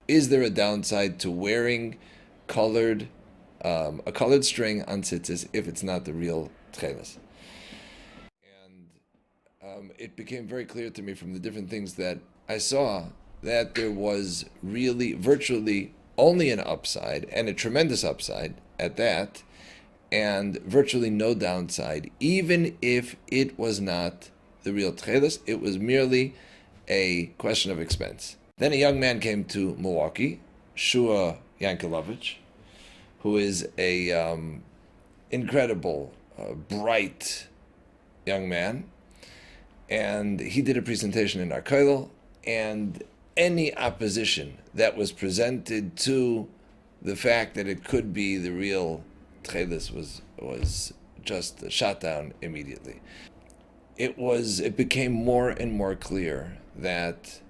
is there a downside to wearing a colored string on tzitzis if it's not the real Tekhelet? And it became very clear to me from the different things that I saw that there was really virtually only an upside, and a tremendous upside at that, and virtually no downside, even if it was not the real Tekhelet. It was merely a question of expense. Then a young man came to Milwaukee, Shua Yankelovich, who is a incredible, bright young man, and he did a presentation in our kollel, and any opposition that was presented to the fact that it could be the real Tekhelet was just shot down immediately. It became more and more clear that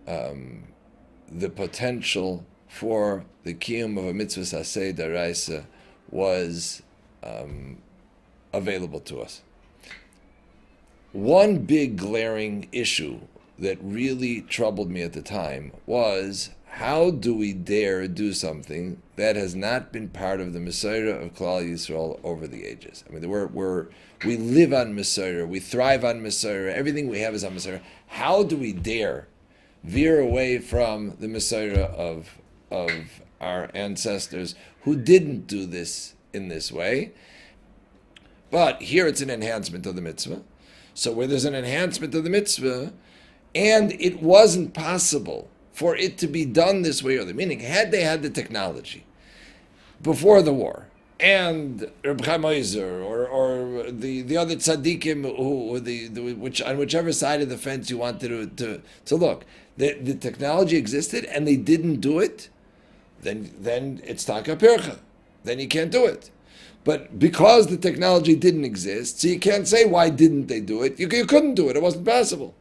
the potential for the kiyum of a mitzvah saseh daraisa was available to us. One big glaring issue that really troubled me at the time was, how do we dare do something that has not been part of the Mesorah of Klal Yisrael over the ages? I mean, we live on Mesorah, we thrive on Mesorah, everything we have is on Mesorah. How do we dare veer away from the Mesorah of our ancestors who didn't do this in this way? But here it's an enhancement of the mitzvah. So where there's an enhancement of the mitzvah, and it wasn't possible for it to be done this way, or the meaning, had they had the technology before the war, and Reb Chaim Oizer, or the other tzaddikim, which on whichever side of the fence you wanted to look, the technology existed and they didn't do it, then it's taka pircha, then you can't do it. But because the technology didn't exist, so you can't say why didn't they do it. You couldn't do it. It wasn't possible.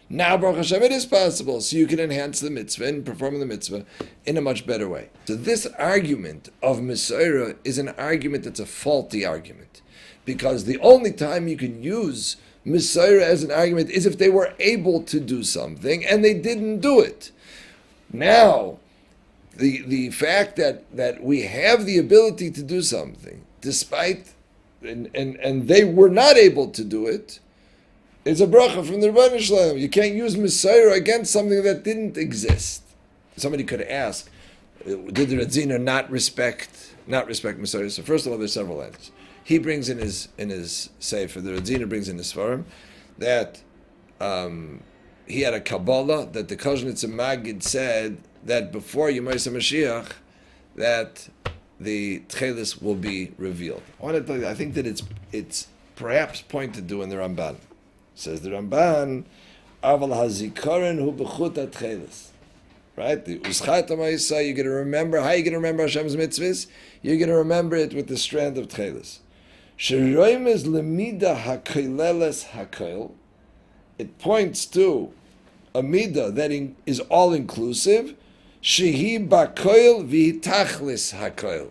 Now, Baruch Hashem, it is possible, so you can enhance the mitzvah and perform the mitzvah in a much better way. So this argument of Mesorah is an argument that's a faulty argument, because the only time you can use Mesorah as an argument is if they were able to do something and they didn't do it. Now, the fact that we have the ability to do something, despite, and they were not able to do it, it's a bracha from the Rebbeinu Shalom. You can't use Mesorah against something that didn't exist. Somebody could ask, did the Radziner not respect Mesorah? So first of all, there's several answers. He brings in his sefer, the Radziner brings in his svarim, that he had a Kabbalah that the Koznitzer Magid said that before Yemais HaMashiach, that the Tekhelet will be revealed. I want to tell you, I think that it's perhaps pointed to in the Ramban. Says the Ramban, Aval hazikaron hu b'chut Tekhelet. Right? The Uschat HaMa'isa, you're going to remember, how are you going to remember Hashem's mitzvahs? You're going to remember it with the strand of Tekhelet. Sheroimez lemida hakoileles hakoil. It points to a midah that is all-inclusive. Shehi bakoil v'tachlis hakoil.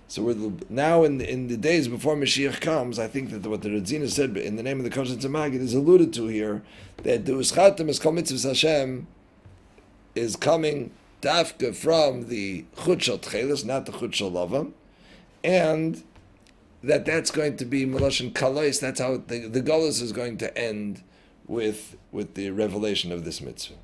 So we're now in the days before Mashiach comes, I think that what the Radzina said in the name of the Koshitz Magid is alluded to here, that the Uschatim is called Mitzvah Hashem is coming dafka from the Chut Shel Tekhelet, not the Chut Shel Lavam, and that's going to be Meloshin Kalais. That's how the Golus is going to end with the revelation of this mitzvah.